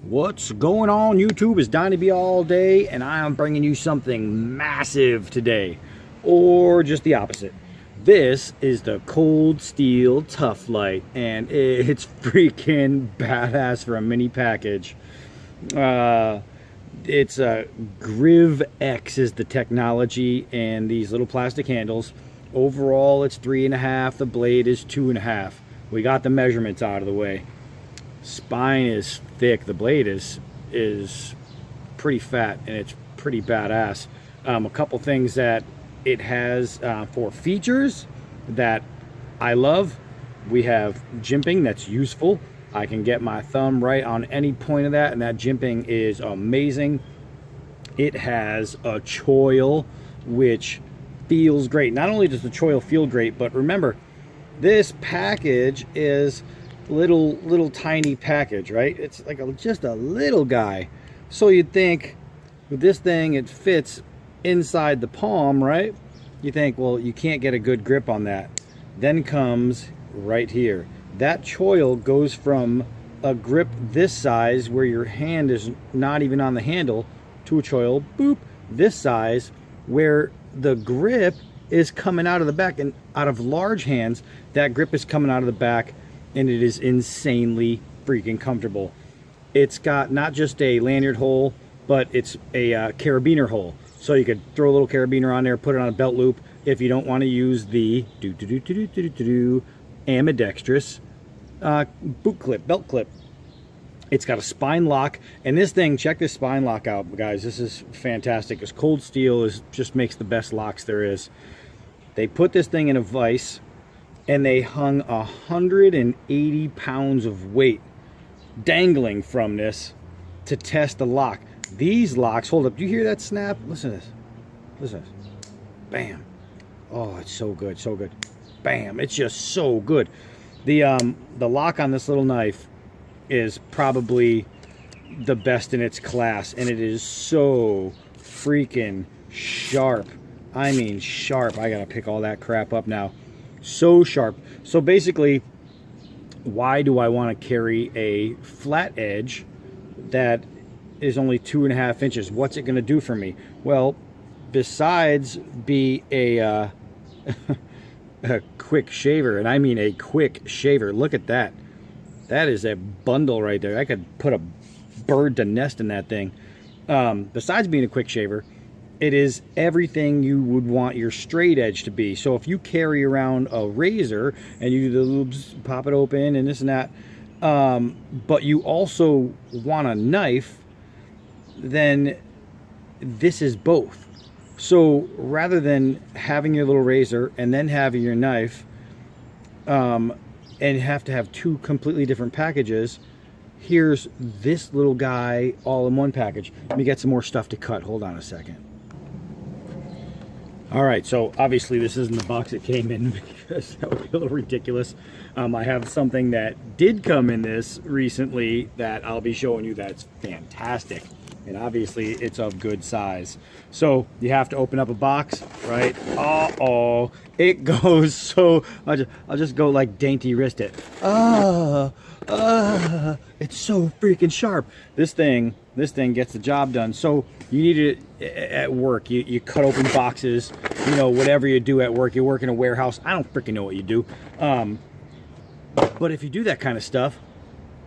What's going on, YouTube? It's Donnie B all day, and I am bringing you something massive today, or just the opposite. This is the cold Steel Tuff Lite, and it's freaking badass for a mini package. It's a Griv X is the technology, and these little plastic handles. Overall, it's 3.5. The blade is 2.5. We got the measurements out of the way. Spine is thick. The blade is pretty fat, and it's pretty badass. A couple things that it has for features that I love. We have jimping that's useful. I can get my thumb right on any point of that, and that jimping is amazing. It has a choil, which feels great. Not only does the choil feel great, but remember, this package is little tiny package, right? It's like just a little guy. So you'd think with this thing, it fits inside the palm, right? You think, well, you can't get a good grip on that. Then comes right here. That choil goes from a grip this size where your hand is not even on the handle to a choil, boop, this size where the grip is coming out of the back. And out of large hands, that grip is coming out of the back, and it is insanely freaking comfortable. It's got not just a lanyard hole, but it's a carabiner hole. So you could throw a little carabiner on there, put it on a belt loop if you don't want to use the ambidextrous boot clip, belt clip. It's got a spine lock, and this thing, check this spine lock out, guys. This is fantastic. This cold steel just makes the best locks there is. They put this thing in a vise, and they hung 180 pounds of weight dangling from this to test the lock. These locks, hold up, do you hear that snap? Listen to this. Listen to this. Bam. Oh, it's so good, so good. Bam. It's just so good. The lock on this little knife is probably the best in its class, and it is so freaking sharp. I mean sharp. I gotta pick all that crap up now. So sharp. So basically, why do I want to carry a flat edge that is only 2.5 inches? What's it going to do for me? Well, besides be a quick shaver, and I mean a quick shaver. Look at that. That is a bundle right there. I could put a bird to nest in that thing. Besides being a quick shaver, it is everything you would want your straight edge to be. So if you carry around a razor and you do the loops, pop it open and this and that, but you also want a knife, then this is both. So rather than having your little razor and then having your knife, and have to have two completely different packages, here's this little guy all in one package. Let me get some more stuff to cut. Hold on a second. All right, so obviously this isn't the box it came in, because that would be a little ridiculous. I have something that did come in this recently that I'll be showing you that's fantastic. And obviously it's of good size. So you have to open up a box, right? Uh-oh, it goes so, I'll just go like dainty wrist it. It's so freaking sharp. This thing gets the job done. So you need it at work. You cut open boxes, you know, whatever you do at work. You work in a warehouse. I don't freaking know what you do. But if you do that kind of stuff,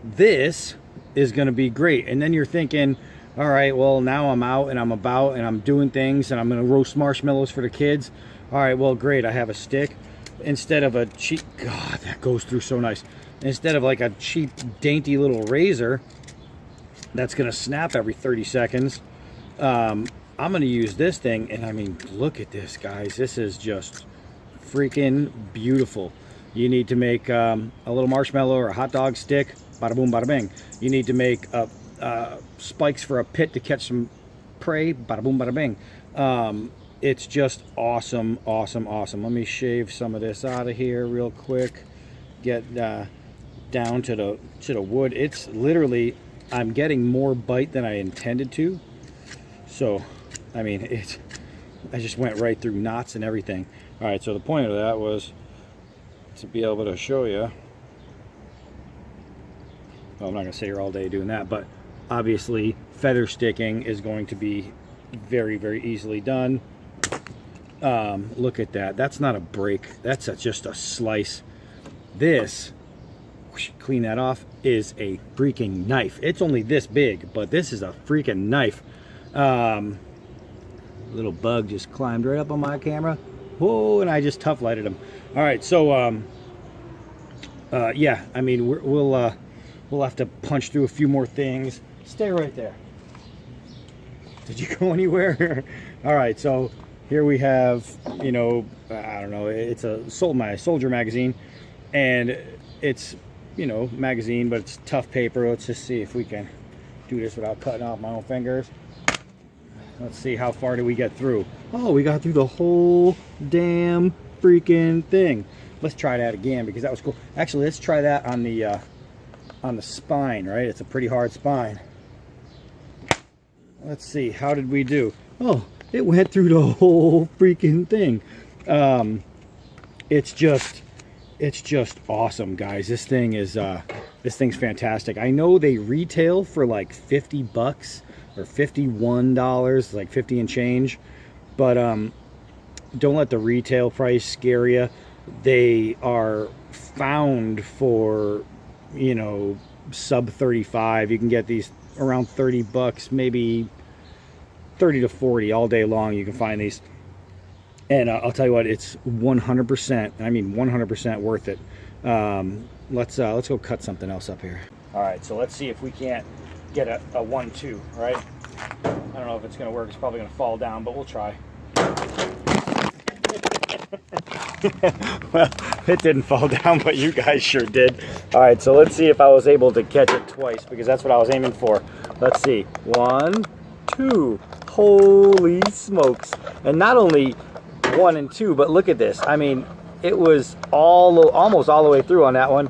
this is going to be great. And then you're thinking, all right, well, now I'm out and I'm about and I'm doing things and I'm going to roast marshmallows for the kids. All right, well, great. I have a stick instead of a cheap, God, that goes through so nice. Instead of like a cheap, dainty little razor that's going to snap every 30 seconds, I'm going to use this thing. And I mean, look at this, guys. This is just freaking beautiful. You need to make a little marshmallow or a hot dog stick. Bada boom, bada bing. You need to make spikes for a pit to catch some prey. Bada boom, bada bing. It's just awesome, awesome, awesome. Let me shave some of this out of here real quick. Get down to the wood. It's literally, I'm getting more bite than I intended to. So, I mean, I just went right through knots and everything. All right, so the point of that was to be able to show you. Well, I'm not gonna sit here all day doing that, but Obviously, feather sticking is going to be very, very easily done. Look at that. That's not a break. That's just a slice. This, clean that off, is a freaking knife. It's only this big, but this is a freaking knife. Little bug just climbed right up on my camera. Whoa, and I just tough lighted him. All right, so yeah, I mean, we'll have to punch through a few more things. Stay right there. Did you go anywhere? All right, so here we have, you know, I don't know, it's my soldier magazine, and it's, you know, magazine, but it's tough paper. Let's just see if we can do this without cutting off my own fingers. Let's see, how far do we get through? Oh, we got through the whole damn freaking thing. Let's try that again, because that was cool. Actually, let's try that on the spine, right? It's a pretty hard spine. Let's see, how did we do? Oh, it went through the whole freaking thing. It's just awesome, guys. This thing's fantastic. I know they retail for like 50 bucks or $51, like 50 and change, but don't let the retail price scare you. They are found for, you know, sub 35. You can get these around 30 bucks, maybe 30 to 40 all day long. You can find these, and I'll tell you what, it's 100%, I mean 100% worth it. Let's go cut something else up here. All right, so let's see if we can't get a 1-2, right? I don't know if it's gonna work. It's probably gonna fall down, but we'll try. Well, it didn't fall down, but you guys sure did. All right, so let's see if I was able to catch it twice, because that's what I was aiming for. Let's see. 1, 2. Holy smokes. And not only 1 and 2, but look at this. I mean, it was almost all the way through on that one.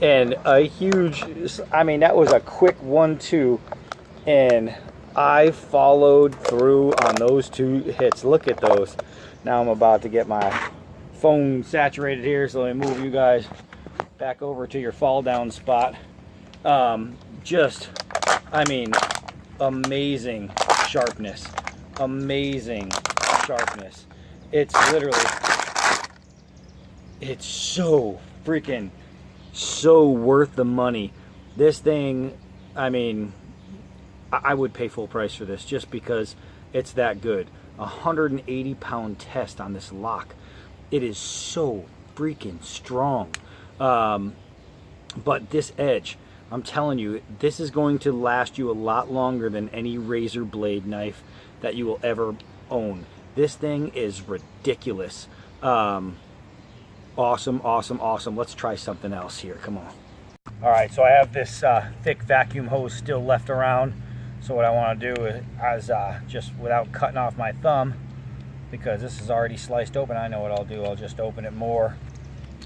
And a huge, I mean, that was a quick 1-2. And I followed through on those 2 hits. Look at those. Now I'm about to get my phone saturated here, so let me move you guys back over to your fall down spot. Just, I mean, amazing sharpness. Amazing sharpness. It's literally, it's so freaking, so worth the money. This thing, I mean, I would pay full price for this just because it's that good. 180 pound test on this lock. It is so freaking strong. But this edge, I'm telling you, this is going to last you a lot longer than any razor blade knife that you will ever own. This thing is ridiculous. Awesome, awesome, awesome. Let's try something else here. Come on. All right, so I have this thick vacuum hose still left around. So what I want to do is just without cutting off my thumb, because this is already sliced open, I know what I'll do. I'll just open it more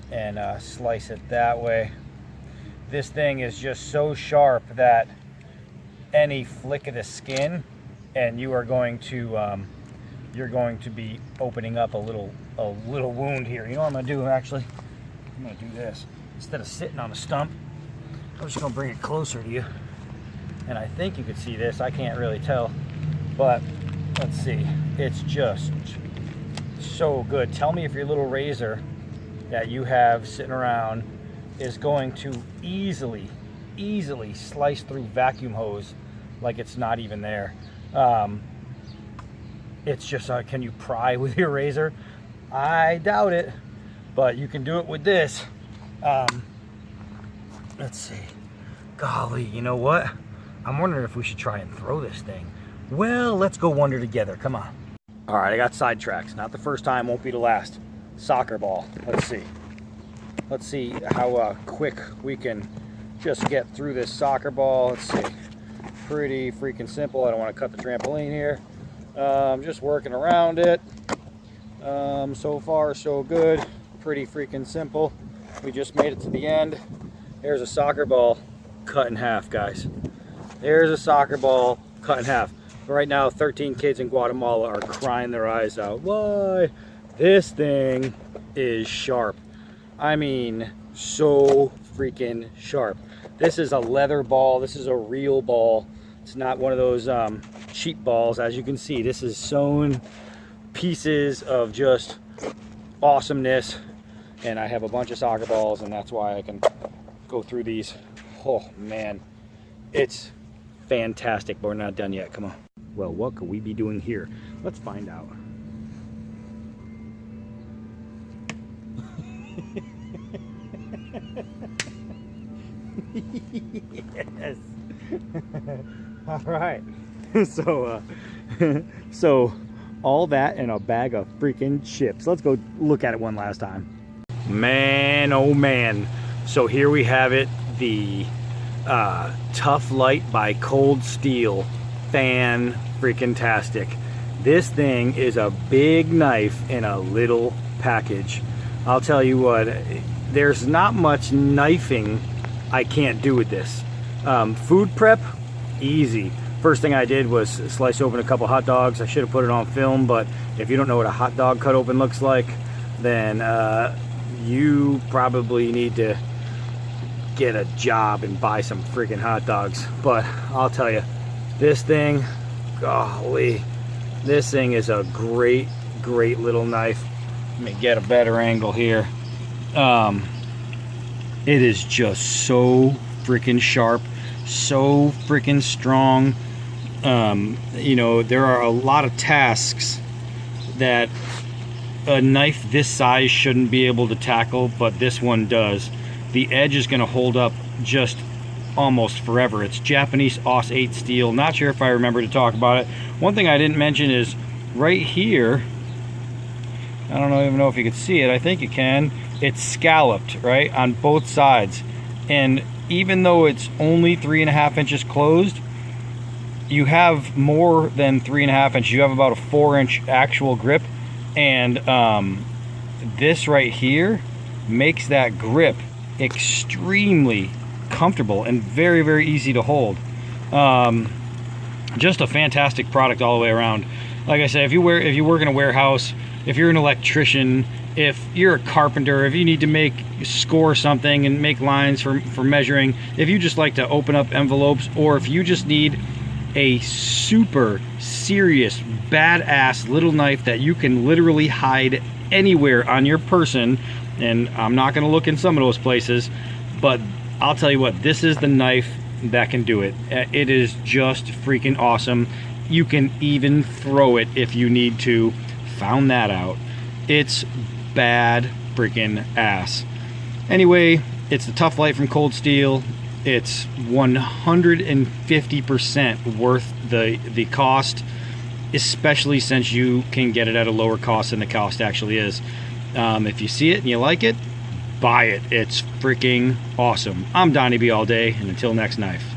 and slice it that way. This thing is just so sharp that any flick of the skin and you are going to you're going to be opening up a little wound here. You know what I'm going to do actually? I'm going to do this. Instead of sitting on a stump, I'm just going to bring it closer to you. And I think you could see this. I can't really tell, but let's see. It's just so good. Tell me if your little razor that you have sitting around is going to easily slice through vacuum hose like it's not even there. It's just, can you pry with your razor? I doubt it, but you can do it with this. Let's see. Golly, you know what? I'm wondering if we should try and throw this thing. Well, let's go wonder together. Come on. All right, I got sidetracks. Not the first time, won't be the last. Soccer ball. Let's see. Let's see how quick we can just get through this soccer ball. Let's see. Pretty freaking simple. I don't want to cut the trampoline here. Just working around it. So far, so good. Pretty freaking simple. We just made it to the end. There's a soccer ball cut in half, guys. There's a soccer ball cut in half. Right now, 13 kids in Guatemala are crying their eyes out. Why? This thing is sharp. I mean, so freaking sharp. This is a leather ball. This is a real ball. It's not one of those cheap balls. As you can see, this is sewn pieces of just awesomeness. And I have a bunch of soccer balls, and that's why I can go through these. Oh man, it's fantastic, but we're not done yet. Come on. Well, what could we be doing here? Let's find out. Yes. All right. So all that and a bag of freaking chips. Let's go look at it one last time. Man, oh man. So here we have it, the Tuff Lite by Cold Steel. Fan freaking tastic. This thing is a big knife in a little package. I'll tell you what, there's not much knifing I can't do with this. Food prep, easy. First thing I did was slice open a couple hot dogs. I should have put it on film, but if you don't know what a hot dog cut open looks like, then you probably need to get a job and buy some freaking hot dogs. But I'll tell you, this thing, golly, this thing is a great little knife. Let me get a better angle here. It is just so freaking sharp, so freaking strong. You know, there are a lot of tasks that a knife this size shouldn't be able to tackle, but this one does. The edge is going to hold up just almost forever. It's Japanese AUS 8 steel. Not sure if I remember to talk about it. One thing I didn't mention is right here, I don't even know if you can see it. I think you can. It's scalloped, right, on both sides. And even though it's only 3.5 inches closed, you have more than 3.5 inches. You have about a 4-inch actual grip. And this right here makes that grip extremely comfortable and very easy to hold. Just a fantastic product all the way around. Like I said, if you work in a warehouse, if you're an electrician, if you're a carpenter, if you need to score something and make lines for measuring, if you just like to open up envelopes, or if you just need a super serious badass little knife that you can literally hide anywhere on your person, and I'm not going to look in some of those places, but I'll tell you what, this is the knife that can do it. It is just freaking awesome. You can even throw it if you need to. Found that out. It's bad freaking ass. Anyway, it's the Tuff Lite from Cold Steel. It's 150% worth the cost, especially since you can get it at a lower cost than the cost actually is. If you see it and you like it, buy it. It's freaking awesome. I'm Donnie B all day, and until next knife.